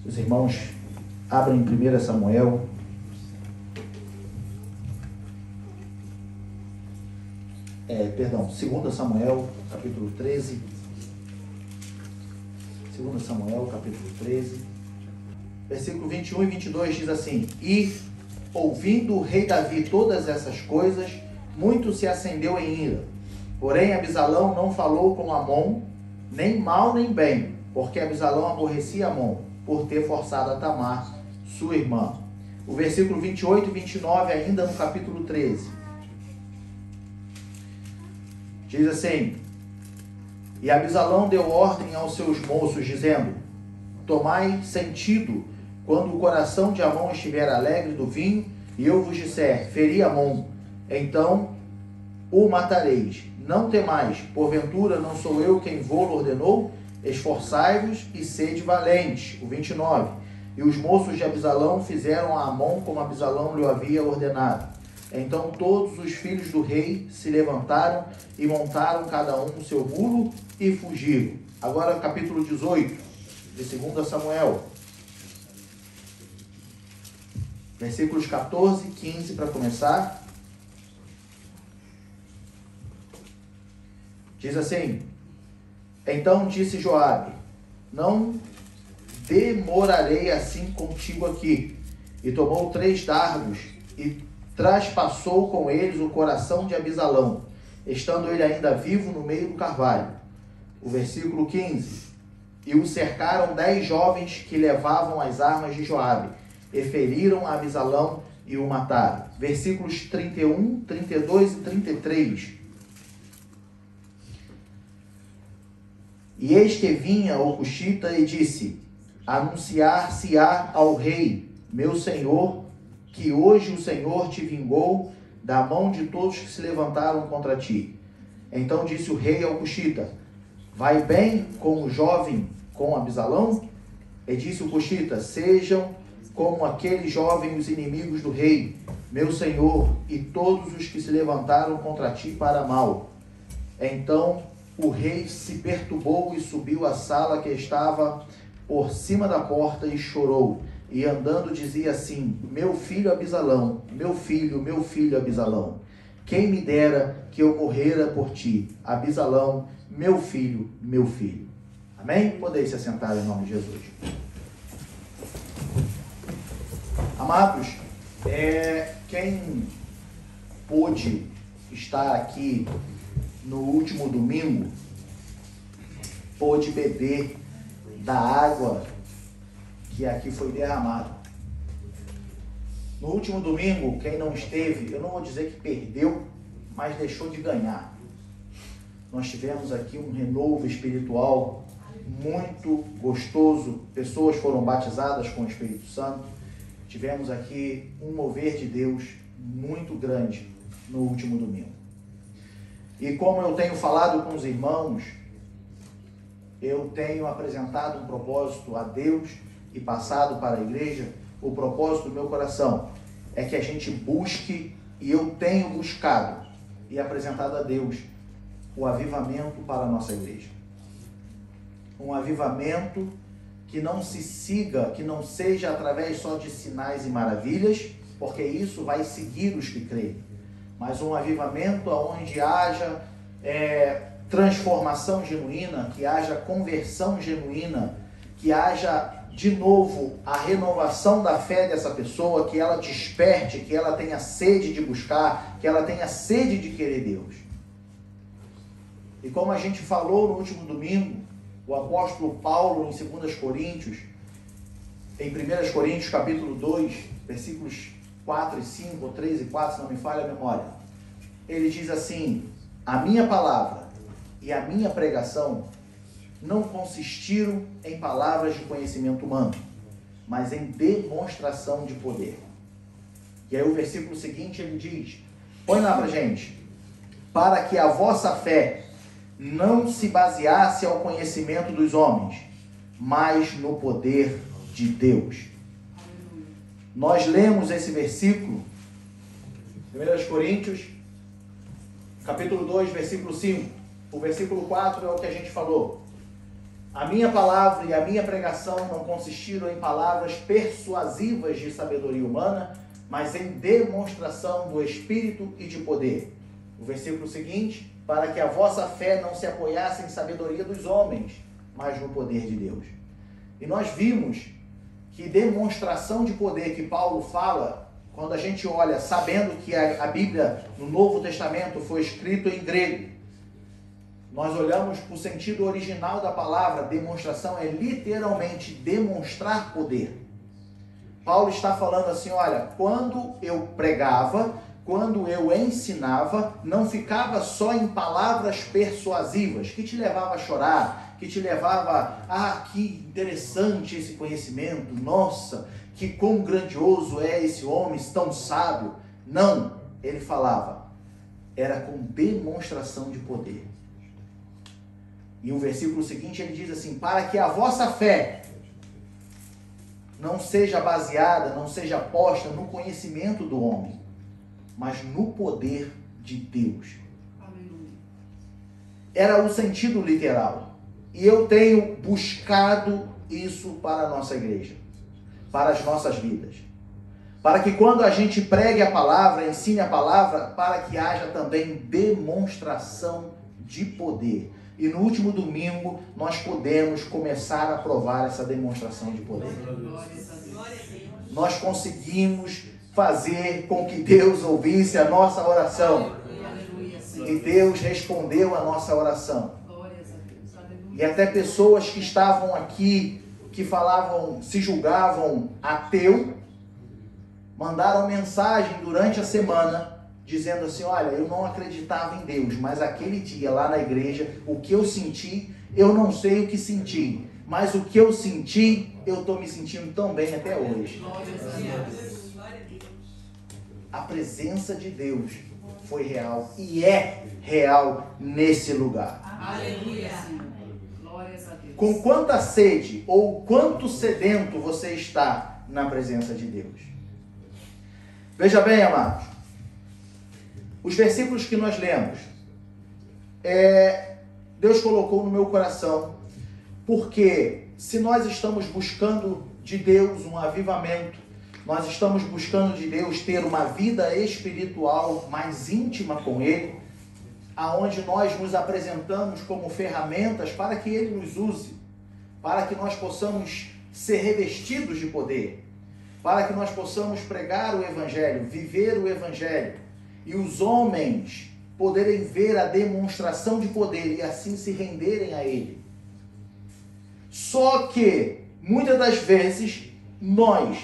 Os irmãos abrem 1 Samuel. Perdão, 2 Samuel, capítulo 13. 2 Samuel, capítulo 13. Versículo 21 e 22 diz assim: E, ouvindo o rei Davi todas essas coisas, muito se acendeu em ira. Porém, Abisalão não falou com Amon, nem mal nem bem, porque Abisalão aborrecia Amon, por ter forçado a Tamar, sua irmã. O versículo 28 e 29, ainda no capítulo 13. Diz assim: E Abisalão deu ordem aos seus moços, dizendo: Tomai sentido quando o coração de Amon estiver alegre do vinho, e eu vos disser: feri Amon, então o matareis. Não temais, porventura não sou eu quem vô-lo ordenou? Esforçai-vos e sede valentes. O 29. E os moços de Abisalão fizeram a Amon como Abisalão lhe havia ordenado. Então todos os filhos do rei se levantaram e montaram cada um o seu mulo e fugiram. Agora capítulo 18 de 2 Samuel. Versículos 14 e 15 para começar. Diz assim: Então disse Joabe: Não demorarei assim contigo aqui. E tomou 3 dardos e traspassou com eles o coração de Abisalão, estando ele ainda vivo no meio do carvalho. O versículo 15: E o cercaram 10 jovens que levavam as armas de Joabe, e feriram a Abisalão e o mataram. Versículos 31, 32 e 33. E eis que vinha o cuxita e disse: Anunciar-se-á ao rei, meu senhor, que hoje o Senhor te vingou da mão de todos que se levantaram contra ti. Então disse o rei ao cuxita: Vai bem com o jovem, com Abisalão? E disse o cuxita: Sejam como aquele jovem os inimigos do rei, meu senhor, e todos os que se levantaram contra ti para mal. Então o rei se perturbou e subiu à sala que estava por cima da porta e chorou. E andando dizia assim: Meu filho Abisalão, meu filho Abisalão, quem me dera que eu morrera por ti, Abisalão, meu filho, meu filho. Amém? Podeis se assentar em nome de Jesus. Amados, quem pôde estar aqui no último domingo, pôde beber da água que aqui foi derramada. No último domingo, quem não esteve, eu não vou dizer que perdeu, mas deixou de ganhar. Nós tivemos aqui um renovo espiritual muito gostoso, pessoas foram batizadas com o Espírito Santo, tivemos aqui um mover de Deus muito grande no último domingo. E como eu tenho falado com os irmãos, eu tenho apresentado um propósito a Deus e passado para a igreja. O propósito do meu coração é que a gente busque, e eu tenho buscado e apresentado a Deus o avivamento para a nossa igreja. Um avivamento que não se siga, que não seja através só de sinais e maravilhas, porque isso vai seguir os que creem, mas um avivamento onde haja transformação genuína, que haja conversão genuína, que haja de novo a renovação da fé dessa pessoa, que ela desperte, que ela tenha sede de buscar, que ela tenha sede de querer Deus. E como a gente falou no último domingo, o apóstolo Paulo em 2 Coríntios, em 1 Coríntios capítulo 2, versículos 4 e 5, ou 3 e 4, se não me falha a memória, ele diz assim: a minha palavra e a minha pregação não consistiram em palavras de conhecimento humano, mas em demonstração de poder. E aí o versículo seguinte ele diz, põe lá pra gente: para que a vossa fé não se baseasse ao conhecimento dos homens, mas no poder de Deus. Nós lemos esse versículo, 1 Coríntios, capítulo 2, versículo 5. O versículo 4 é o que a gente falou. A minha palavra e a minha pregação não consistiram em palavras persuasivas de sabedoria humana, mas em demonstração do Espírito e de poder. O versículo seguinte, para que a vossa fé não se apoiasse em sabedoria dos homens, mas no poder de Deus. E nós vimos que demonstração de poder que Paulo fala, quando a gente olha, sabendo que a Bíblia no Novo Testamento foi escrito em grego, nós olhamos para o sentido original da palavra, demonstração é literalmente demonstrar poder. Paulo está falando assim, olha, quando eu pregava, quando eu ensinava, não ficava só em palavras persuasivas, que te levava a chorar, que te levava, que interessante esse conhecimento, nossa, que quão grandioso é esse homem, tão sábio. Não, ele falava, era com demonstração de poder. E o versículo seguinte ele diz assim, para que a vossa fé não seja baseada, não seja posta no conhecimento do homem, mas no poder de Deus. Aleluia. Era o sentido literal. E eu tenho buscado isso para a nossa igreja, para as nossas vidas. Para que quando a gente pregue a palavra, ensine a palavra, para que haja também demonstração de poder. E no último domingo, nós podemos começar a provar essa demonstração de poder. Nós conseguimos fazer com que Deus ouvisse a nossa oração. E Deus respondeu a nossa oração. E até pessoas que estavam aqui, que falavam, se julgavam ateu, mandaram mensagem durante a semana, dizendo assim, olha, eu não acreditava em Deus, mas aquele dia lá na igreja, o que eu senti, eu não sei o que senti, mas o que eu senti, eu estou me sentindo tão bem até hoje. A presença de Deus foi real e é real nesse lugar. Aleluia. Glórias a Deus. Com quanta sede ou quanto sedento você está na presença de Deus? Veja bem, amados. Os versículos que nós lemos, Deus colocou no meu coração, porque se nós estamos buscando de Deus um avivamento, nós estamos buscando de Deus ter uma vida espiritual mais íntima com Ele, aonde nós nos apresentamos como ferramentas para que Ele nos use, para que nós possamos ser revestidos de poder, para que nós possamos pregar o Evangelho, viver o Evangelho, e os homens poderem ver a demonstração de poder e assim se renderem a Ele. Só que, muitas das vezes, nós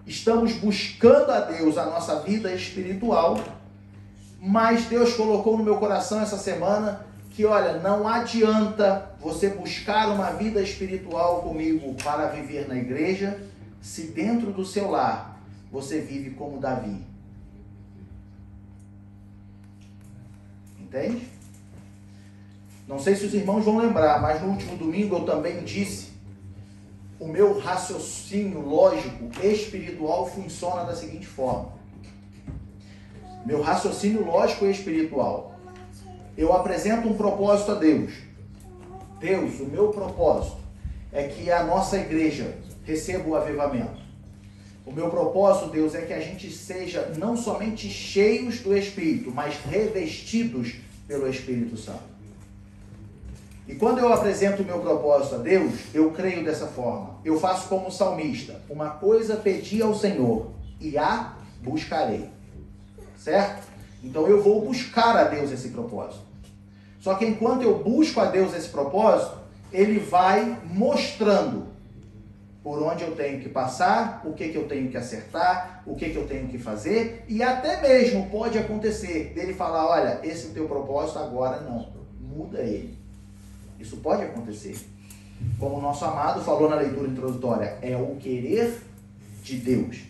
estamos buscando a Deus a nossa vida espiritual, mas Deus colocou no meu coração essa semana que, olha, não adianta você buscar uma vida espiritual comigo para viver na igreja, se dentro do seu lar você vive como Davi. Entende? Não sei se os irmãos vão lembrar, mas no último domingo eu também disse, o meu raciocínio lógico espiritual funciona da seguinte forma. Meu raciocínio lógico espiritual. Eu apresento um propósito a Deus. Deus, o meu propósito é que a nossa igreja receba o avivamento. O meu propósito, Deus, é que a gente seja não somente cheios do Espírito, mas revestidos pelo Espírito Santo. E quando eu apresento o meu propósito a Deus, eu creio dessa forma. Eu faço como o salmista. Uma coisa pedi ao Senhor e a buscarei. Certo? Então eu vou buscar a Deus esse propósito. Só que enquanto eu busco a Deus esse propósito, Ele vai mostrando por onde eu tenho que passar, o que eu tenho que acertar, o que eu tenho que fazer, e até mesmo pode acontecer dele falar, olha, esse teu propósito agora não, muda ele. Isso pode acontecer. Como o nosso amado falou na leitura introdutória, é o querer de Deus.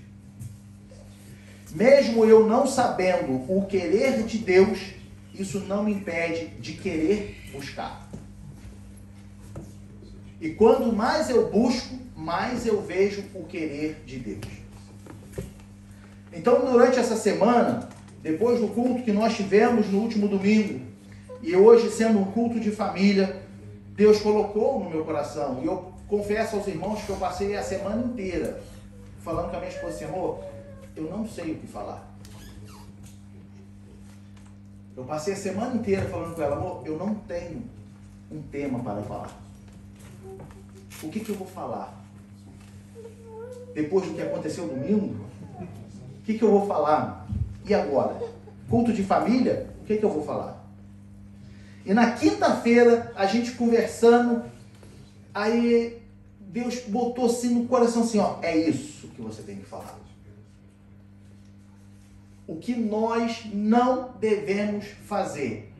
Mesmo eu não sabendo o querer de Deus, isso não me impede de querer buscar. E quando mais eu busco, mais eu vejo o querer de Deus. Então, durante essa semana, depois do culto que nós tivemos no último domingo, e hoje sendo um culto de família, Deus colocou no meu coração. E eu confesso aos irmãos que eu passei a semana inteira falando com a minha esposa assim, amor, eu não sei o que falar. Eu passei a semana inteira falando com ela, amor, eu não tenho um tema para falar. O que eu vou falar? Depois do que aconteceu domingo, o que eu vou falar? E agora? Culto de família? O que eu vou falar? E na quinta-feira, a gente conversando, aí Deus botou assim no coração assim, ó, é isso que você tem que falar. O que nós não devemos fazer,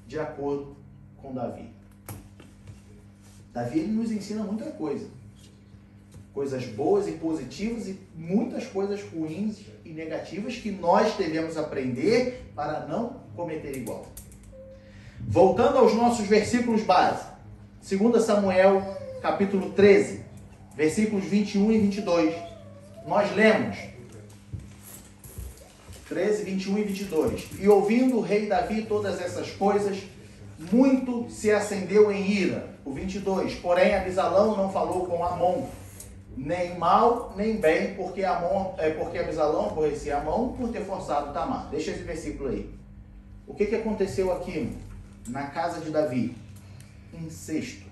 de acordo com Davi. Davi, ele nos ensina muita coisa. Coisas boas e positivas e muitas coisas ruins e negativas que nós devemos aprender para não cometer igual. Voltando aos nossos versículos base. 2 Samuel, capítulo 13, versículos 21 e 22. Nós lemos 13, 21 e 22. E ouvindo o rei Davi todas essas coisas, muito se acendeu em ira. O 22. Porém, Abisalão não falou com Amon, nem mal, nem bem, porque Abisalão aborrecia Amon por ter forçado Tamar. Deixa esse versículo aí. O que aconteceu aqui na casa de Davi? Incesto.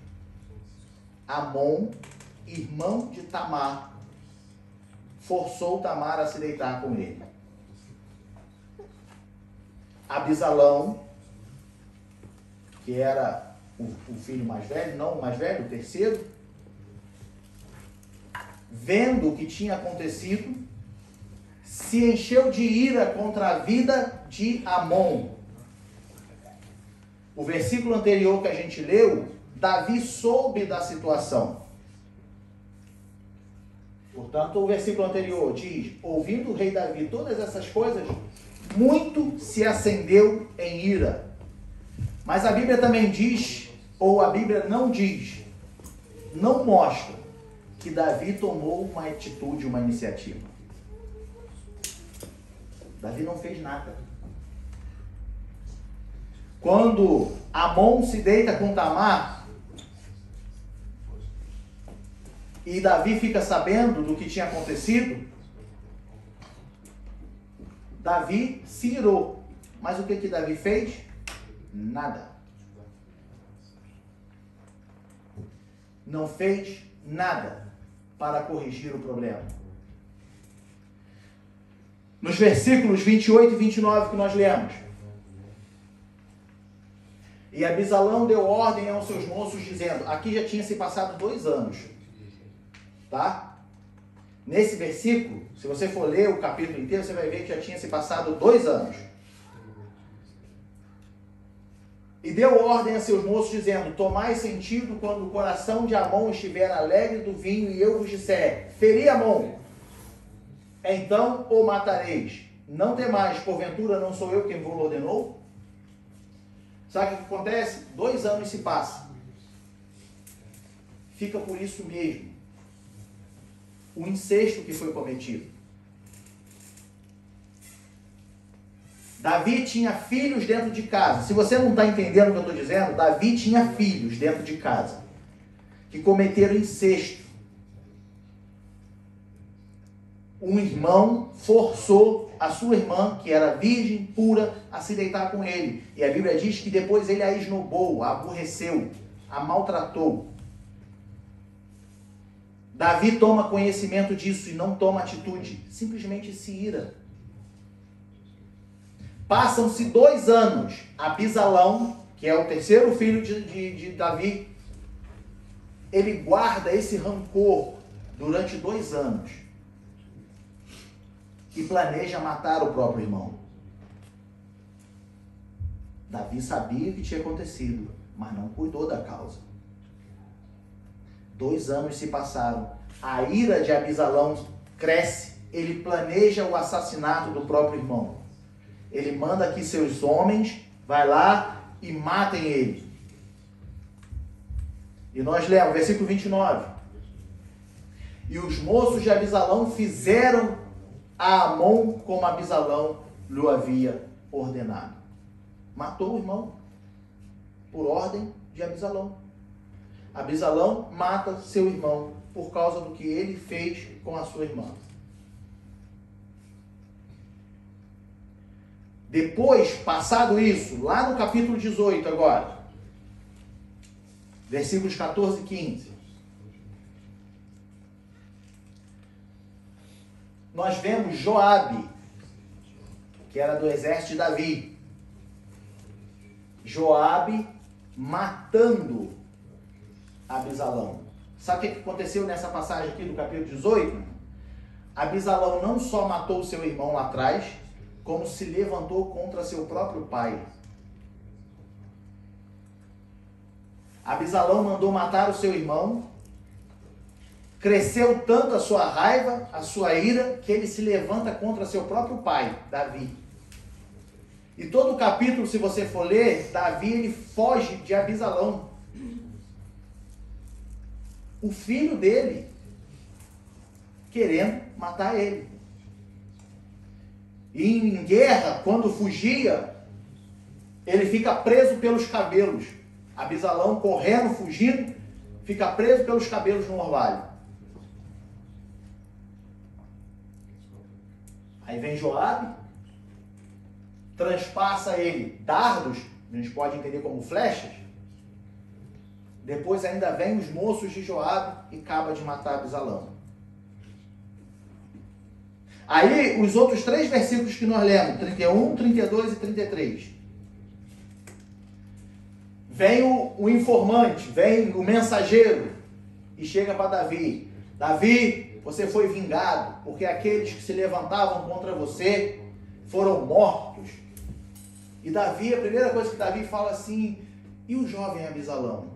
Amon, irmão de Tamar, forçou Tamar a se deitar com ele. Abisalão, que era o filho mais velho, não o mais velho, o terceiro, vendo o que tinha acontecido, se encheu de ira contra a vida de Amon. O versículo anterior que a gente leu, Davi soube da situação. Portanto, o versículo anterior diz, ouvindo o rei Davi todas essas coisas, muito se acendeu em ira. Mas a Bíblia também diz, ou a Bíblia não diz, não mostra que Davi tomou uma atitude, uma iniciativa. Davi não fez nada. Quando Amon se deita com Tamar, e Davi fica sabendo do que tinha acontecido, Davi se irou. Mas o que Davi fez? Nada. Não fez nada para corrigir o problema. Nos versículos 28 e 29 que nós lemos. E Abisalão deu ordem aos seus moços, dizendo, aqui já tinha se passado 2 anos. Tá? Nesse versículo, se você for ler o capítulo inteiro, você vai ver que já tinha se passado 2 anos. E deu ordem a seus moços, dizendo, tomai sentido quando o coração de Amon estiver alegre do vinho, e eu vos disser, feri Amon, então o matareis. Não temais, porventura não sou eu quem vos ordenou? Sabe o que acontece? 2 anos se passam. Fica por isso mesmo. O incesto que foi cometido. Davi tinha filhos dentro de casa. Se você não está entendendo o que eu estou dizendo, Davi tinha filhos dentro de casa que cometeram incesto. Um irmão forçou a sua irmã, que era virgem, pura, a se deitar com ele. E a Bíblia diz que depois ele a esnobou, a aborreceu, a maltratou. Davi toma conhecimento disso e não toma atitude. Simplesmente se ira. Passam-se 2 anos. Abisalão, que é o terceiro filho de Davi, ele guarda esse rancor durante 2 anos. E planeja matar o próprio irmão. Davi sabia o que tinha acontecido, mas não cuidou da causa. 2 anos se passaram. A ira de Abisalão cresce. Ele planeja o assassinato do próprio irmão. Ele manda que seus homens vai lá e matem ele. E nós lemos, versículo 29. E os moços de Abisalão fizeram a Amon como Abisalão lhe havia ordenado. Matou o irmão por ordem de Absalão. Absalão mata seu irmão por causa do que ele fez com a sua irmã. Depois, passado isso, lá no capítulo 18 agora, versículos 14 e 15, nós vemos Joabe, que era do exército de Davi. Joabe matando Absalão. Sabe o que aconteceu nessa passagem aqui do capítulo 18? Absalão não só matou seu irmão lá atrás, como se levantou contra seu próprio pai. Absalão mandou matar o seu irmão. Cresceu tanto a sua raiva, a sua ira, que ele se levanta contra seu próprio pai, Davi. E todo o capítulo, se você for ler, Davi ele foge de Absalão. O filho dele querendo matar ele. E em guerra, quando fugia, ele fica preso pelos cabelos. Absalão correndo, fugindo, fica preso pelos cabelos no orvalho. Aí vem Joabe, transpassa ele dardos, a gente pode entender como flechas. Depois ainda vem os moços de Joabe e acaba de matar Absalão. Aí, os outros 3 versículos que nós lemos, 31, 32 e 33. Vem o informante, vem o mensageiro e chega para Davi. Davi, você foi vingado, porque aqueles que se levantavam contra você foram mortos. E Davi, a primeira coisa que Davi fala assim, e o jovem Absalão?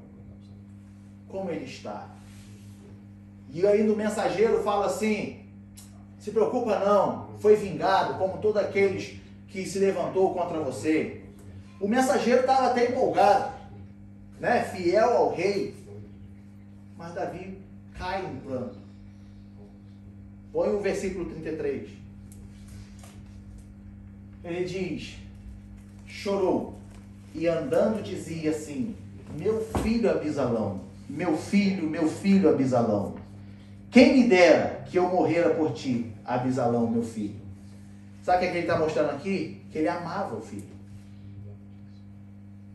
Como ele está? E aí o mensageiro fala assim, se preocupa não, foi vingado, como todos aqueles que se levantou contra você. O mensageiro estava até empolgado, né? Fiel ao rei. Mas Davi cai no pranto. Põe o versículo 33. Ele diz, chorou e andando dizia assim, meu filho Absalão, meu filho Absalão, quem me dera que eu morrera por ti, Absalão, meu filho. Sabe o que ele está mostrando aqui? Que ele amava o filho.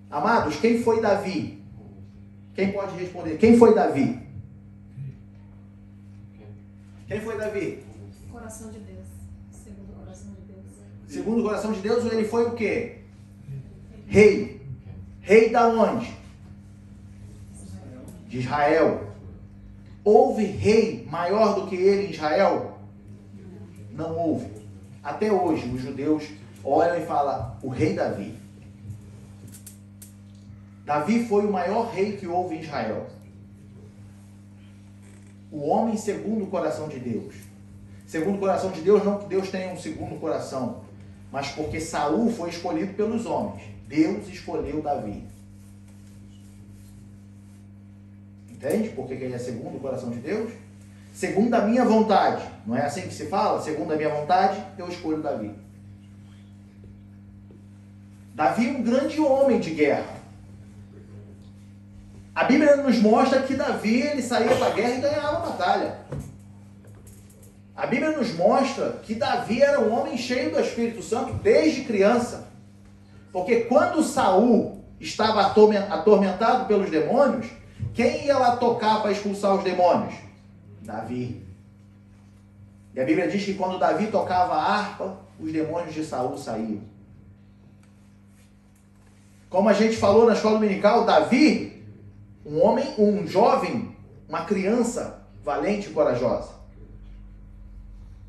Amados, quem foi Davi? Quem pode responder? Quem foi Davi? Quem foi Davi? Coração de Deus. Segundo o coração de Deus. Segundo o coração de Deus, ele foi o quê? Rei. Rei da onde? De Israel. Houve rei maior do que ele em Israel? Não houve. Até hoje, os judeus olham e falam, o rei Davi. Davi foi o maior rei que houve em Israel. O homem segundo o coração de Deus. Segundo o coração de Deus, não que Deus tenha um segundo coração, mas porque Saul foi escolhido pelos homens. Deus escolheu Davi. Entende por que ele é segundo o coração de Deus? Segundo a minha vontade. Não é assim que se fala? Segundo a minha vontade, eu escolho Davi. Davi é um grande homem de guerra. A Bíblia nos mostra que Davi ele saía para a guerra e ganhava a batalha. A Bíblia nos mostra que Davi era um homem cheio do Espírito Santo desde criança. Porque quando Saul estava atormentado pelos demônios, quem ia lá tocar para expulsar os demônios? Davi. E a Bíblia diz que quando Davi tocava a harpa, os demônios de Saul saíam. Como a gente falou na escola dominical, Davi, um homem, um jovem, uma criança valente e corajosa.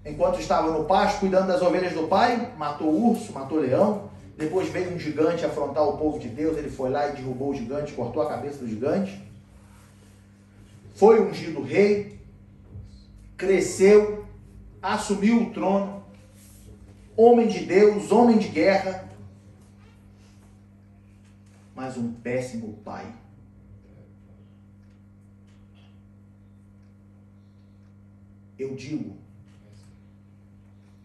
Enquanto estava no pasto cuidando das ovelhas do pai, matou urso, matou leão. Depois veio um gigante afrontar o povo de Deus, ele foi lá e derrubou o gigante, cortou a cabeça do gigante. Foi ungido rei, cresceu, assumiu o trono, homem de Deus, homem de guerra, mas um péssimo pai. Eu digo,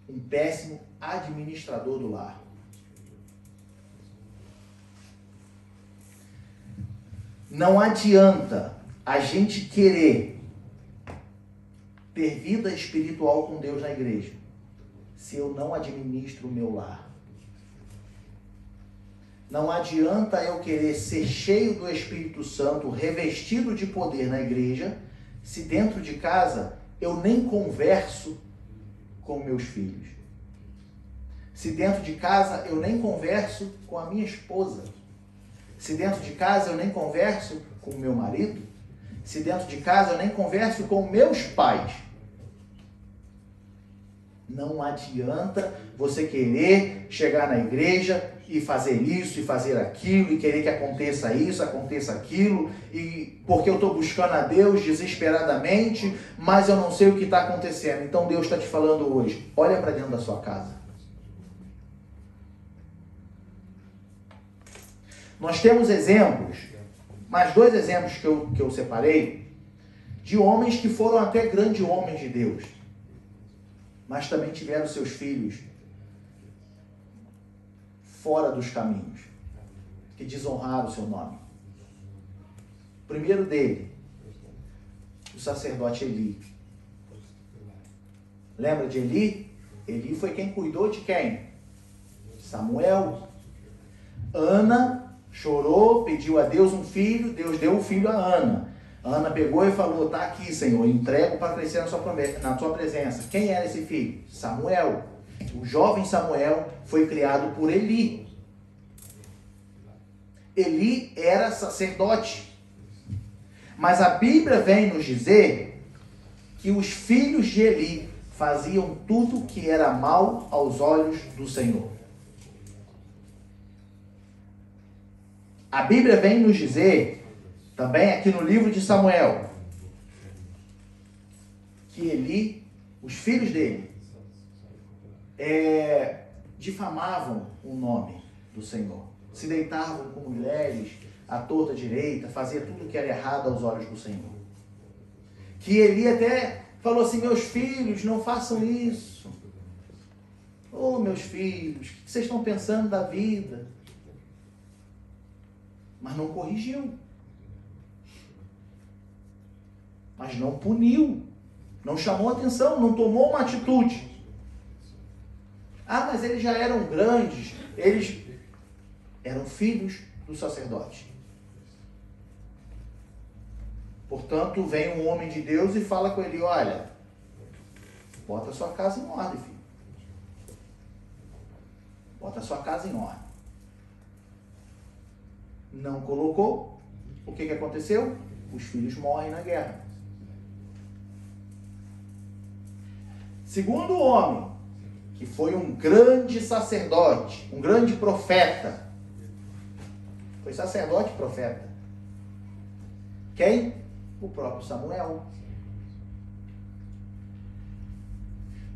um péssimo administrador do lar. Não adianta a gente querer ter vida espiritual com Deus na igreja se eu não administro o meu lar. Não adianta eu querer ser cheio do Espírito Santo, revestido de poder na igreja, se dentro de casa eu nem converso com meus filhos. Se dentro de casa eu nem converso com a minha esposa. Se dentro de casa eu nem converso com o meu marido. Se dentro de casa eu nem converso com meus pais. Não adianta você querer chegar na igreja e fazer isso e fazer aquilo e querer que aconteça isso, aconteça aquilo, e porque eu estou buscando a Deus desesperadamente, mas eu não sei o que está acontecendo. Então Deus está te falando hoje, olha para dentro da sua casa. Nós temos exemplos, mais 2 exemplos que eu separei, de homens que foram até grandes homens de Deus, mas também tiveram seus filhos fora dos caminhos, que desonraram o seu nome. O primeiro dele, o sacerdote Eli. Lembra de Eli? Eli foi quem cuidou de quem? Samuel. Ana chorou, pediu a Deus um filho, Deus deu o filho a Ana. Ana pegou e falou, tá aqui, Senhor, entrego para crescer na sua presença. Quem era esse filho? Samuel. O jovem Samuel foi criado por Eli. Eli era sacerdote. Mas a Bíblia vem nos dizer que os filhos de Eli faziam tudo que era mal aos olhos do Senhor. A Bíblia vem nos dizer, também aqui no livro de Samuel, que Eli, os filhos dele, difamavam o nome do Senhor. Se deitavam com mulheres à torta direita, fazia tudo que era errado aos olhos do Senhor. Que Eli até falou assim, meus filhos, não façam isso. Oh, meus filhos, o que vocês estão pensando da vida? Mas não corrigiu. Mas não puniu. Não chamou atenção, não tomou uma atitude. Ah, mas eles já eram grandes, eles eram filhos do sacerdote. Portanto, vem um homem de Deus e fala com ele, olha, bota a sua casa em ordem, filho. Bota a sua casa em ordem. Não colocou, o que aconteceu? Os filhos morrem na guerra. Segundo homem, que foi um grande sacerdote, um grande profeta. Foi sacerdote e profeta. Quem? O próprio Samuel.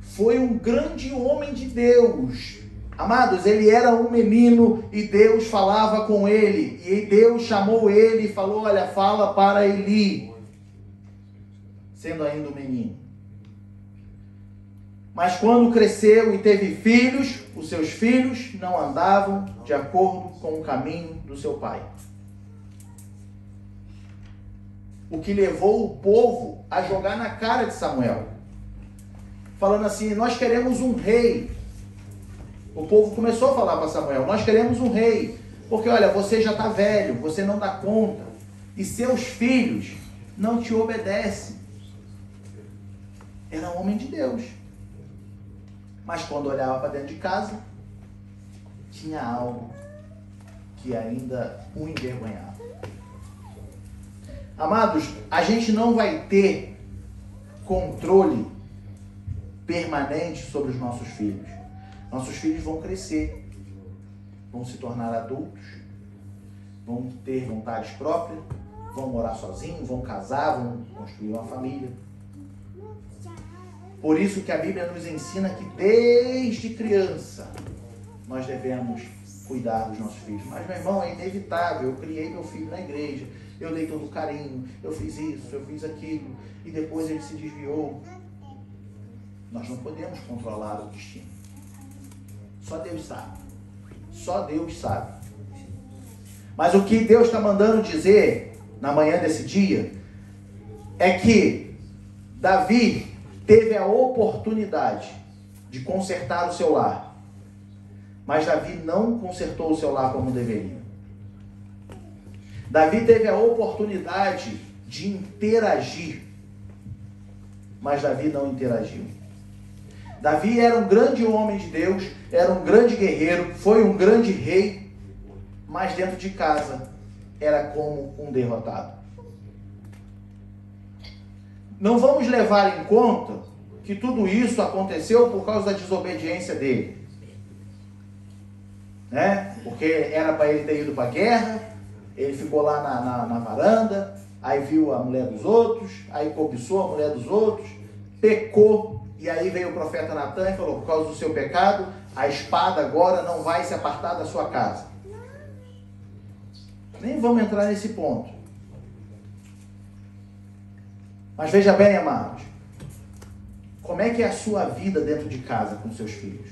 Foi um grande homem de Deus. Amados, ele era um menino e Deus falava com ele. E Deus chamou ele e falou, olha, fala para Eli. Sendo ainda um menino. Mas quando cresceu e teve filhos, os seus filhos não andavam de acordo com o caminho do seu pai. O que levou o povo a jogar na cara de Samuel. Falando assim, nós queremos um rei. O povo começou a falar para Samuel, nós queremos um rei. Porque olha, você já está velho, você não dá conta. E seus filhos não te obedecem. Era um homem de Deus. Mas quando olhava para dentro de casa, tinha algo que ainda o envergonhava. Amados, a gente não vai ter controle permanente sobre os nossos filhos. Nossos filhos vão crescer, vão se tornar adultos, vão ter vontades próprias, vão morar sozinhos, vão casar, vão construir uma família. Por isso que a Bíblia nos ensina que desde criança nós devemos cuidar dos nossos filhos. Mas, meu irmão, é inevitável. Eu criei meu filho na igreja, eu dei todo o carinho, eu fiz isso, eu fiz aquilo, e depois ele se desviou. Nós não podemos controlar o destino. Só Deus sabe. Só Deus sabe. Mas o que Deus está mandando dizer na manhã desse dia, é que Davi teve a oportunidade de consertar o seu lar, mas Davi não consertou o seu lar como deveria. Davi teve a oportunidade de interagir, mas Davi não interagiu. Davi era um grande homem de Deus, era um grande guerreiro, foi um grande rei, mas dentro de casa era como um derrotado. Não vamos levar em conta que tudo isso aconteceu por causa da desobediência dele, né? Porque era para ele ter ido para a guerra, ele ficou lá na varanda, aí viu a mulher dos outros, aí cobiçou a mulher dos outros, pecou, e aí veio o profeta Natan e falou: por causa do seu pecado, a espada agora não vai se apartar da sua casa. Nem vamos entrar nesse ponto. Mas veja bem, amados, como é que é a sua vida dentro de casa com seus filhos?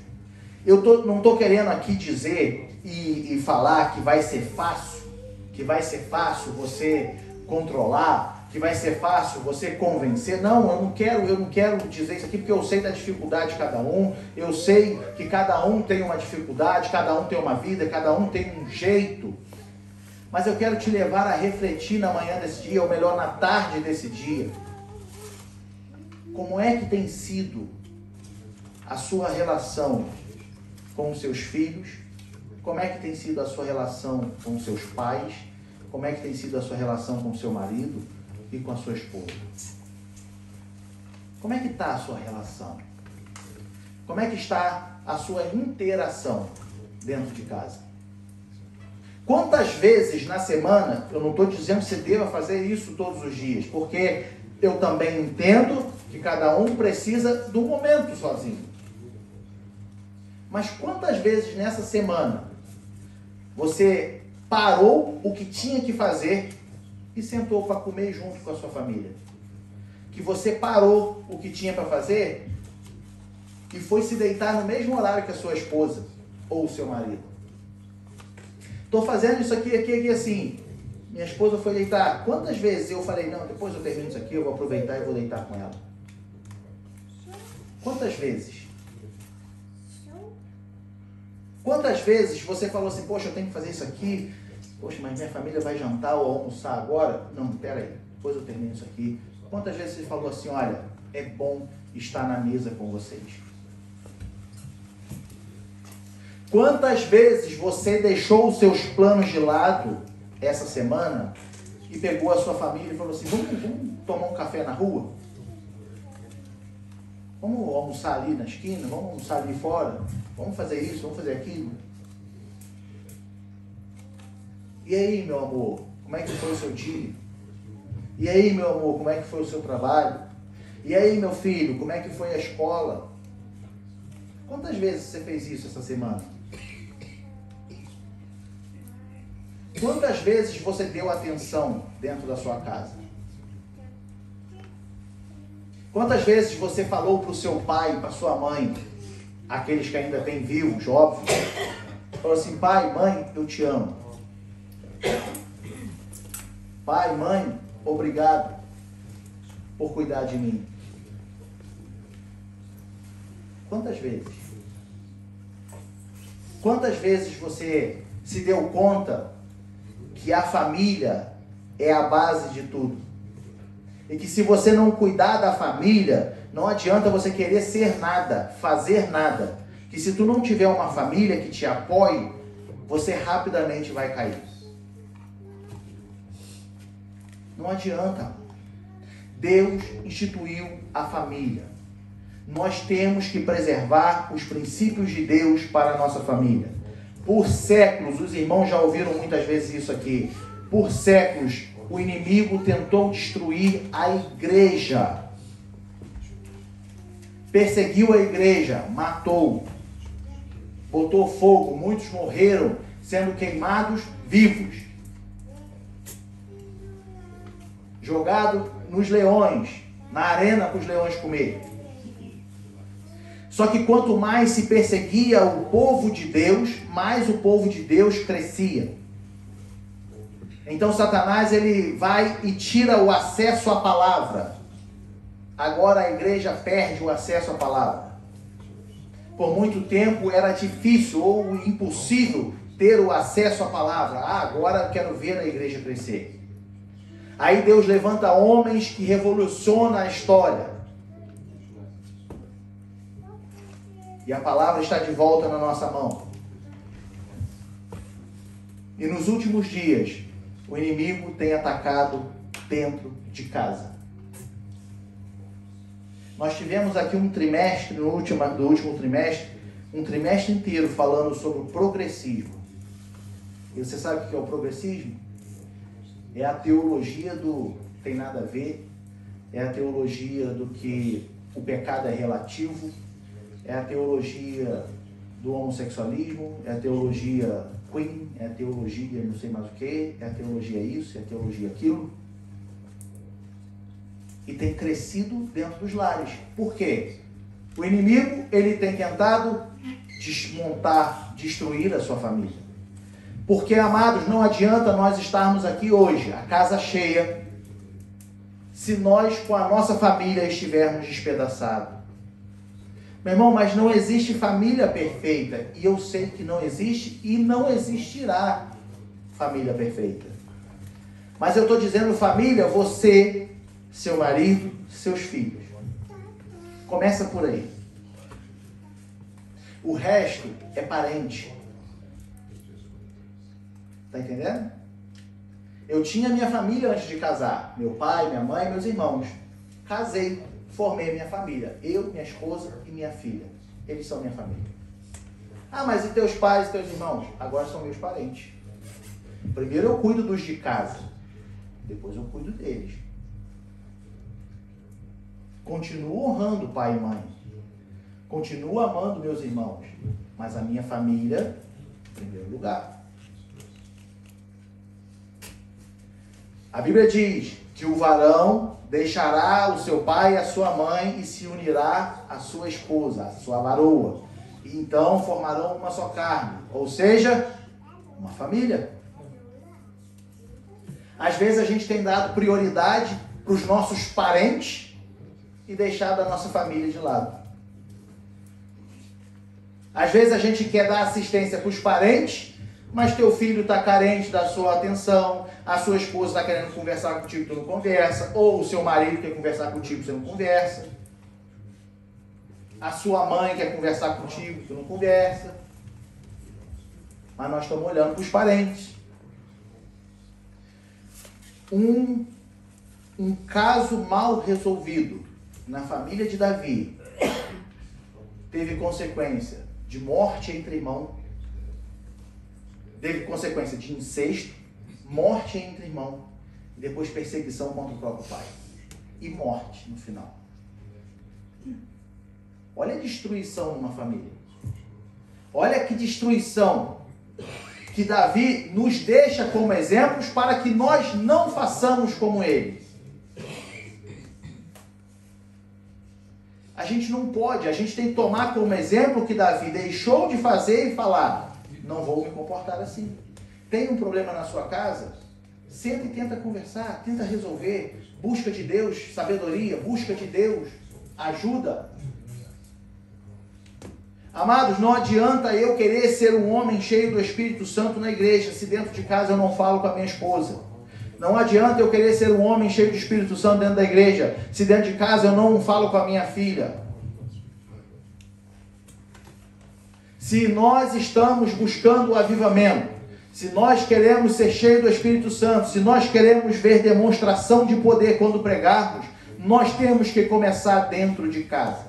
Eu não estou querendo aqui dizer e falar que vai ser fácil você controlar, que vai ser fácil você convencer. Não, eu não quero dizer isso aqui, porque eu sei da dificuldade de cada um, eu sei que cada um tem uma dificuldade, cada um tem uma vida, cada um tem um jeito. Mas eu quero te levar a refletir na manhã desse dia, ou melhor, na tarde desse dia. Como é que tem sido a sua relação com os seus filhos? Como é que tem sido a sua relação com os seus pais? Como é que tem sido a sua relação com o seu marido e com a sua esposa? Como é que está a sua relação? Como é que está a sua interação dentro de casa? Quantas vezes na semana, eu não estou dizendo que você deva fazer isso todos os dias, porque eu também entendo que cada um precisa do momento sozinho. Mas quantas vezes nessa semana você parou o que tinha que fazer e sentou para comer junto com a sua família? Que você parou o que tinha para fazer e foi se deitar no mesmo horário que a sua esposa ou o seu marido? Estou fazendo isso aqui assim. Minha esposa foi deitar. Quantas vezes eu falei: não, depois eu termino isso aqui, eu vou aproveitar e vou deitar com ela? Quantas vezes? Quantas vezes você falou assim: poxa, eu tenho que fazer isso aqui, poxa, mas minha família vai jantar ou almoçar agora? Não, peraí, depois eu termino isso aqui. Quantas vezes você falou assim: olha, é bom estar na mesa com vocês? Quantas vezes você deixou os seus planos de lado essa semana e pegou a sua família e falou assim: vamos tomar um café na rua? Vamos almoçar ali na esquina? Vamos almoçar ali fora? Vamos fazer isso, vamos fazer aquilo? E aí, meu amor, como é que foi o seu dia? E aí, meu amor, como é que foi o seu trabalho? E aí, meu filho, como é que foi a escola? Quantas vezes você fez isso essa semana? Quantas vezes você deu atenção dentro da sua casa? Quantas vezes você falou para o seu pai, para sua mãe, aqueles que ainda têm vivos, óbvio, falou assim: pai, mãe, eu te amo. Pai, mãe, obrigado por cuidar de mim. Quantas vezes? Quantas vezes você se deu conta que a família é a base de tudo? E que se você não cuidar da família, não adianta você querer ser nada, fazer nada. Que se tu não tiver uma família que te apoie, você rapidamente vai cair. Não adianta. Deus instituiu a família. Nós temos que preservar os princípios de Deus para a nossa família. Por séculos, os irmãos já ouviram muitas vezes isso aqui. Por séculos, o inimigo tentou destruir a igreja. Perseguiu a igreja, matou, botou fogo, muitos morreram sendo queimados vivos. Jogado nos leões, na arena para os leões comer. Só que quanto mais se perseguia o povo de Deus, mais o povo de Deus crescia. Então Satanás ele vai e tira o acesso à palavra. Agora a igreja perde o acesso à palavra. Por muito tempo era difícil ou impossível ter o acesso à palavra. Agora eu quero ver a igreja crescer. Aí Deus levanta homens que revolucionam a história. E a palavra está de volta na nossa mão. E nos últimos dias, o inimigo tem atacado dentro de casa. Nós tivemos aqui um trimestre, do último trimestre, um trimestre inteiro falando sobre o progressismo. E você sabe o que é o progressismo? É a teologia do tem nada a ver, é a teologia do que o pecado é relativo, é a teologia do homossexualismo, é a teologia queen, é a teologia não sei mais o que, é a teologia isso, é a teologia aquilo. E tem crescido dentro dos lares. Por quê? O inimigo, ele tem tentado desmontar, destruir a sua família. Porque, amados, não adianta nós estarmos aqui hoje, a casa cheia, se nós com a nossa família estivermos despedaçados. Meu irmão, mas não existe família perfeita. E eu sei que não existe e não existirá família perfeita. Mas eu estou dizendo família, você, seu marido, seus filhos. Começa por aí. O resto é parente. Tá entendendo? Eu tinha minha família antes de casar. Meu pai, minha mãe, meus irmãos. Casei, formei minha família. Eu, minha esposa e minha filha. Eles são minha família. Ah, mas e teus pais e teus irmãos? Agora são meus parentes. Primeiro eu cuido dos de casa. Depois eu cuido deles. Continuo honrando pai e mãe. Continuo amando meus irmãos. Mas a minha família, em primeiro lugar. A Bíblia diz que o varão deixará o seu pai e a sua mãe e se unirá à sua esposa, à sua varoa. E então formarão uma só carne. Ou seja, uma família. Às vezes a gente tem dado prioridade para os nossos parentes e deixado a nossa família de lado. Às vezes a gente quer dar assistência para os parentes, mas teu filho está carente da sua atenção, a sua esposa está querendo conversar contigo e tu não conversa, ou o seu marido quer conversar contigo e você não conversa, a sua mãe quer conversar contigo e tu não conversa, mas nós estamos olhando para os parentes. Um caso mal resolvido na família de Davi teve consequência de morte entre irmãos, teve consequência de incesto, morte entre irmãos, e depois perseguição contra o próprio pai. E morte no final. Olha a destruição numa família. Olha que destruição que Davi nos deixa como exemplos para que nós não façamos como ele. A gente não pode, a gente tem que tomar como exemplo que Davi deixou de fazer e falar: não vou me comportar assim. Tem um problema na sua casa? Senta e tenta conversar, tenta resolver. Busca de Deus sabedoria, busca de Deus ajuda. Amados, não adianta eu querer ser um homem cheio do Espírito Santo na igreja, se dentro de casa eu não falo com a minha esposa. Não adianta eu querer ser um homem cheio do Espírito Santo dentro da igreja, se dentro de casa eu não falo com a minha filha. Se nós estamos buscando o avivamento, se nós queremos ser cheios do Espírito Santo, se nós queremos ver demonstração de poder quando pregarmos, nós temos que começar dentro de casa.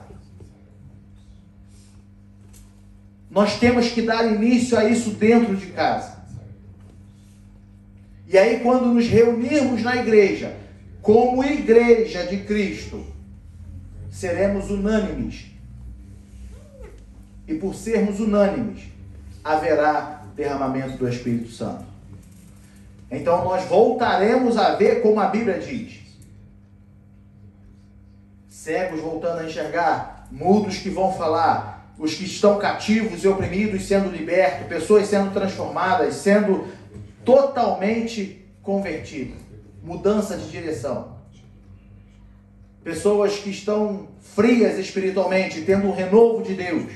Nós temos que dar início a isso dentro de casa. E aí, quando nos reunirmos na igreja, como igreja de Cristo, seremos unânimes. E por sermos unânimes, haverá derramamento do Espírito Santo. Então nós voltaremos a ver como a Bíblia diz. Cegos voltando a enxergar, mudos que vão falar, os que estão cativos e oprimidos sendo libertos, pessoas sendo transformadas, sendo totalmente convertida, mudança de direção. Pessoas que estão frias espiritualmente, tendo um renovo de Deus.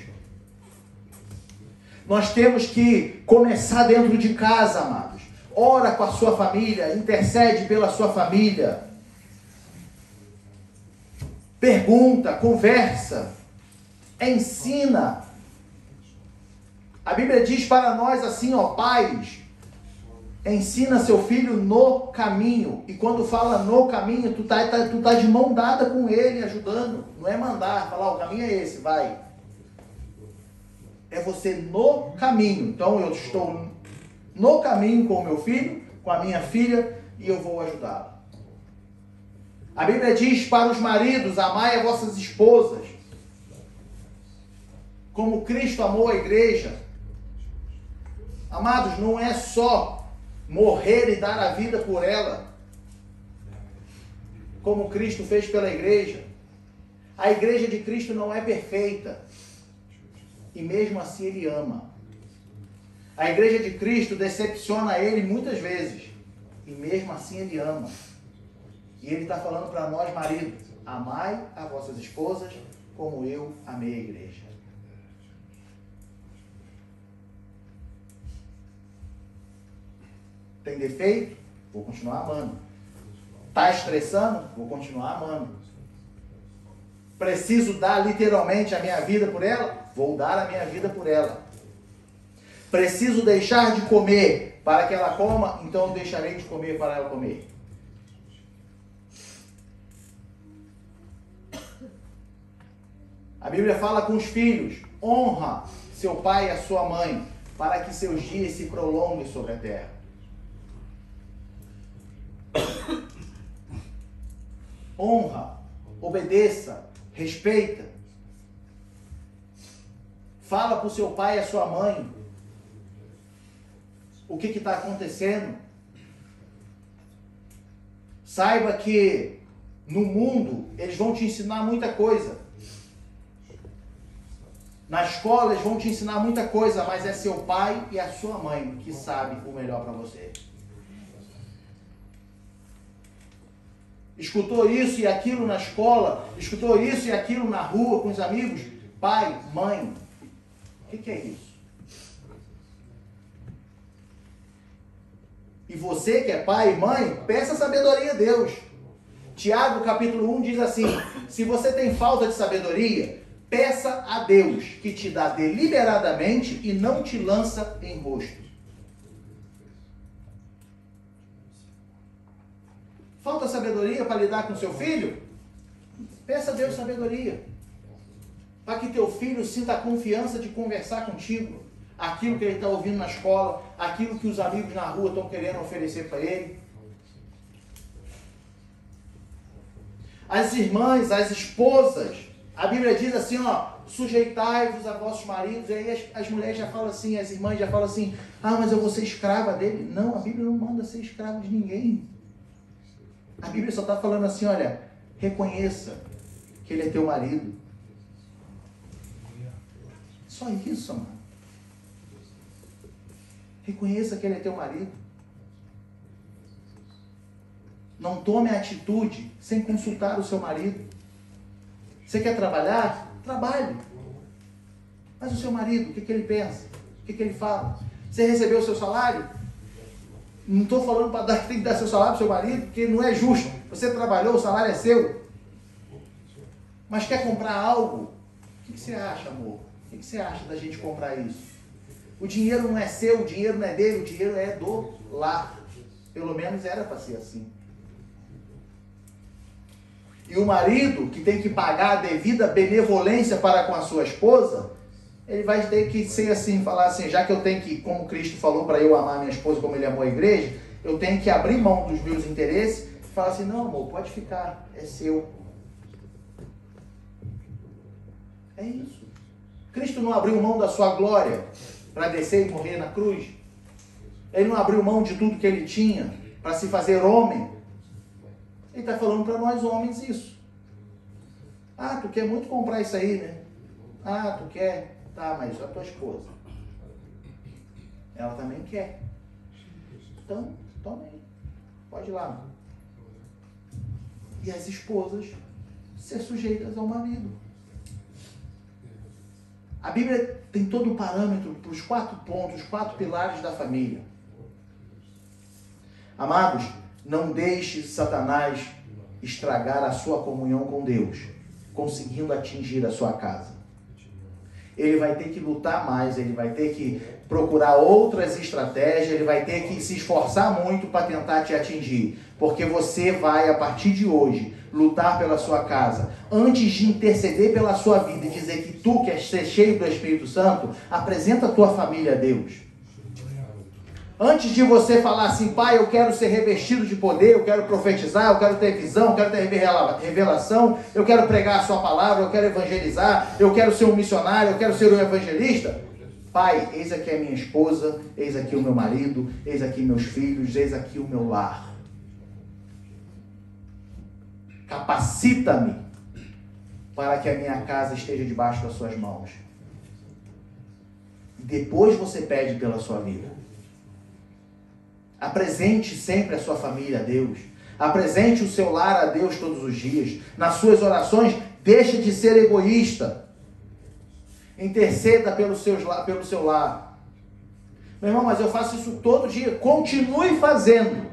Nós temos que começar dentro de casa, amados. Ora com a sua família, intercede pela sua família. Pergunta, conversa, ensina. A Bíblia diz para nós assim, ó, pais, ensina seu filho no caminho. E quando fala no caminho, tu tá de mão dada com ele, ajudando. Não é mandar, falar, o caminho é esse, vai. É você no caminho. Então eu estou no caminho com o meu filho, com a minha filha, e eu vou ajudá-lo. A Bíblia diz para os maridos, amai as vossas esposas, como Cristo amou a igreja. Amados, não é só morrer e dar a vida por ela, como Cristo fez pela igreja. A igreja de Cristo não é perfeita, e mesmo assim Ele ama. A igreja de Cristo decepciona Ele muitas vezes, e mesmo assim Ele ama. E Ele está falando para nós, maridos, amai as vossas esposas como eu amei a igreja. Tem defeito? Vou continuar amando. Está estressando? Vou continuar amando. Preciso dar literalmente a minha vida por ela? Vou dar a minha vida por ela. Preciso deixar de comer para que ela coma? Então eu deixarei de comer para ela comer. A Bíblia fala com os filhos: honra seu pai e a sua mãe, para que seus dias se prolonguem sobre a terra. Honra, obedeça, respeita. Fala para o seu pai e a sua mãe o que está acontecendo. Saiba que no mundo eles vão te ensinar muita coisa. Na escola eles vão te ensinar muita coisa, mas é seu pai e a sua mãe que sabem o melhor para você. Escutou isso e aquilo na escola, escutou isso e aquilo na rua com os amigos? Pai, mãe, o que é isso? E você que é pai e mãe, peça sabedoria a Deus. Tiago capítulo 1 diz assim: se você tem falta de sabedoria, peça a Deus, que te dá deliberadamente e não te lança em rosto. Falta sabedoria para lidar com seu filho? Peça a Deus sabedoria. Para que teu filho sinta a confiança de conversar contigo. Aquilo que ele está ouvindo na escola, aquilo que os amigos na rua estão querendo oferecer para ele. As irmãs, as esposas, a Bíblia diz assim, ó, sujeitai-vos a vossos maridos. E aí as mulheres já falam assim, as irmãs já falam assim, ah, mas eu vou ser escrava dele. Não, a Bíblia não manda ser escravo de ninguém. A Bíblia só está falando assim, olha, reconheça que ele é teu marido. Só isso, mano. Reconheça que ele é teu marido. Não tome atitude sem consultar o seu marido. Você quer trabalhar? Trabalhe. Mas o seu marido, o que ele pensa? O que ele fala? Você recebeu o seu salário? Não estou falando para dar, tem que dar seu salário para o seu marido, porque não é justo. Você trabalhou, o salário é seu. Mas quer comprar algo? O que você acha, amor? O que você acha da gente comprar isso? O dinheiro não é seu, o dinheiro não é dele, o dinheiro é do lar. Pelo menos era para ser assim. E o marido, que tem que pagar a devida benevolência para com a sua esposa, ele vai ter que ser assim, falar assim, já que eu tenho que, como Cristo falou para eu amar minha esposa como ele amou a igreja, eu tenho que abrir mão dos meus interesses e falar assim, não, amor, pode ficar, é seu. É isso. Cristo não abriu mão da sua glória para descer e morrer na cruz. Ele não abriu mão de tudo que ele tinha para se fazer homem. Ele está falando para nós homens isso. Ah, tu quer muito comprar isso aí, né? Ah, tu quer? Tá, mas a tua esposa. Ela também quer. Então, toma aí. Pode ir lá. E as esposas ser sujeitas ao marido. A Bíblia tem todo um parâmetro para os 4 pontos, os 4 pilares da família. Amados, não deixe Satanás estragar a sua comunhão com Deus, conseguindo atingir a sua casa. Ele vai ter que lutar mais, ele vai ter que procurar outras estratégias, ele vai ter que se esforçar muito para tentar te atingir. Porque você vai, a partir de hoje, lutar pela sua casa. Antes de interceder pela sua vida e dizer que tu queres ser cheio do Espírito Santo, apresenta a tua família a Deus. Antes de você falar assim, pai, eu quero ser revestido de poder, eu quero profetizar, eu quero ter visão, eu quero ter revelação, eu quero pregar a sua palavra, eu quero evangelizar, eu quero ser um missionário, eu quero ser um evangelista. Pai, eis aqui a minha esposa, eis aqui o meu marido, eis aqui meus filhos, eis aqui o meu lar. Capacita-me para que a minha casa esteja debaixo das suas mãos. Depois você pede pela sua vida. Apresente sempre a sua família a Deus. Apresente o seu lar a Deus todos os dias. Nas suas orações, deixe de ser egoísta. Interceda pelo seu lar. Meu irmão, mas eu faço isso todo dia. Continue fazendo.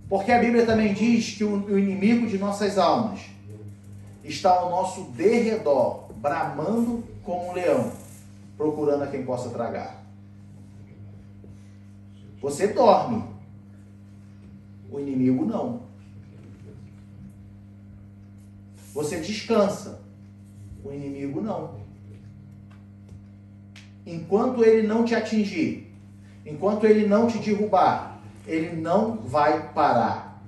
Porque a Bíblia também diz que o inimigo de nossas almas está ao nosso derredor, bramando como um leão, procurando a quem possa tragar. Você dorme, o inimigo não. Você descansa, o inimigo não. Enquanto ele não te atingir, enquanto ele não te derrubar, ele não vai parar.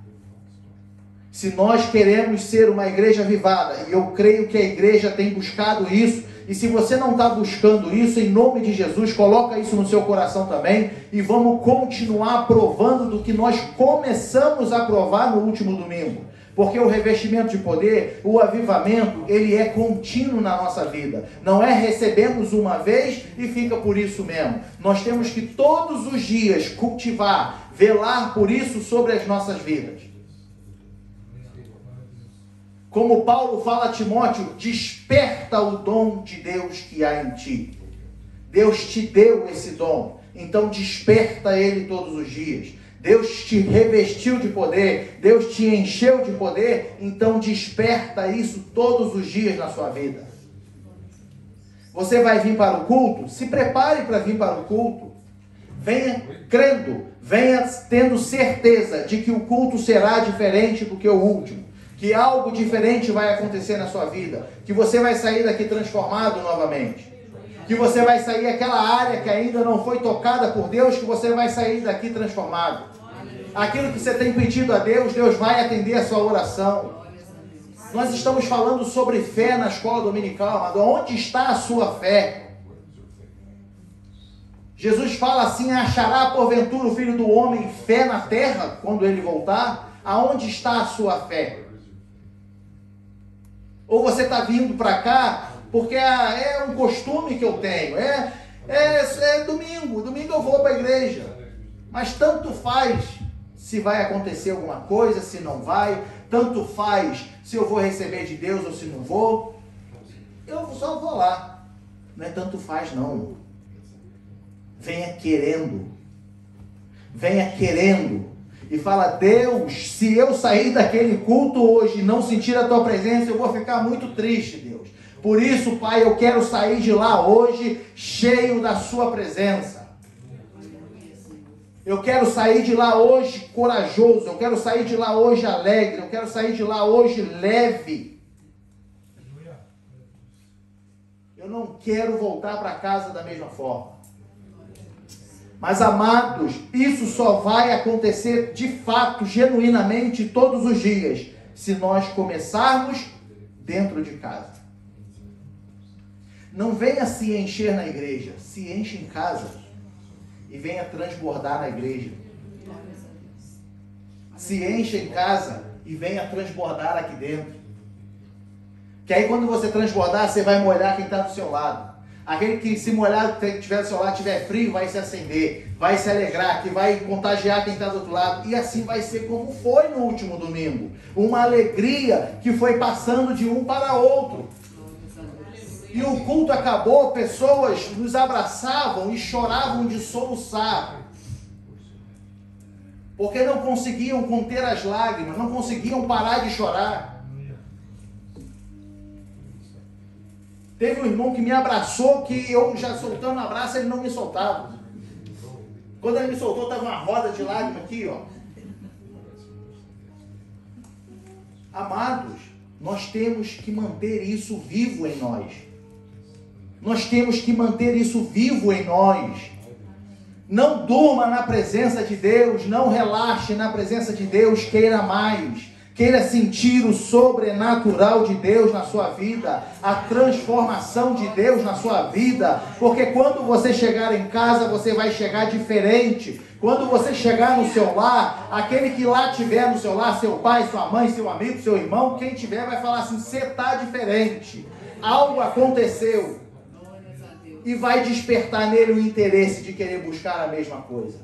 Se nós queremos ser uma igreja avivada, e eu creio que a igreja tem buscado isso, e se você não está buscando isso, em nome de Jesus, coloca isso no seu coração também, e vamos continuar provando do que nós começamos a provar no último domingo. Porque o revestimento de poder, o avivamento, ele é contínuo na nossa vida. Não é recebemos uma vez e fica por isso mesmo. Nós temos que todos os dias cultivar, velar por isso sobre as nossas vidas. Como Paulo fala a Timóteo, desperta o dom de Deus que há em ti. Deus te deu esse dom, então desperta ele todos os dias. Deus te revestiu de poder, Deus te encheu de poder, então desperta isso todos os dias na sua vida. Você vai vir para o culto? Se prepare para vir para o culto. Venha crendo, venha tendo certeza de que o culto será diferente do que o último. Que algo diferente vai acontecer na sua vida. Que você vai sair daqui transformado novamente. Que você vai sair aquela área que ainda não foi tocada por Deus, que você vai sair daqui transformado. Aquilo que você tem pedido a Deus, Deus vai atender a sua oração. Nós estamos falando sobre fé na escola dominical, mas onde está a sua fé? Jesus fala assim, achará porventura o Filho do Homem fé na terra quando ele voltar? Aonde está a sua fé? Ou você está vindo para cá porque é um costume que eu tenho, é domingo eu vou para a igreja, mas tanto faz se vai acontecer alguma coisa, se não vai, tanto faz se eu vou receber de Deus ou se não vou, eu só vou lá, não é tanto faz não, venha querendo, e fala, Deus, se eu sair daquele culto hoje e não sentir a tua presença, eu vou ficar muito triste, Deus. Por isso, Pai, eu quero sair de lá hoje cheio da sua presença. Eu quero sair de lá hoje corajoso, eu quero sair de lá hoje alegre, eu quero sair de lá hoje leve. Eu não quero voltar para casa da mesma forma. Mas, amados, isso só vai acontecer de fato, genuinamente, todos os dias, se nós começarmos dentro de casa. Não venha se encher na igreja, se enche em casa e venha transbordar na igreja. Se enche em casa e venha transbordar aqui dentro. Que aí quando você transbordar, você vai molhar quem está do seu lado. Aquele que se molhar, tiver do seu lado, tiver frio, vai se acender, vai se alegrar, que vai contagiar quem está do outro lado. E assim vai ser como foi no último domingo. Uma alegria que foi passando de um para outro. E o culto acabou, pessoas nos abraçavam e choravam de soluçar. Porque não conseguiam conter as lágrimas, não conseguiam parar de chorar. Teve um irmão que me abraçou, que eu já soltando um abraço, ele não me soltava. Quando ele me soltou, estava uma roda de lágrimas aqui, ó. Amados, nós temos que manter isso vivo em nós. Nós temos que manter isso vivo em nós. Não durma na presença de Deus, não relaxe na presença de Deus, queira mais. Queira sentir o sobrenatural de Deus na sua vida, a transformação de Deus na sua vida, porque quando você chegar em casa, você vai chegar diferente. Quando você chegar no seu lar, aquele que lá tiver no seu lar, seu pai, sua mãe, seu amigo, seu irmão, quem tiver vai falar assim, você está diferente, algo aconteceu. E vai despertar nele o interesse de querer buscar a mesma coisa.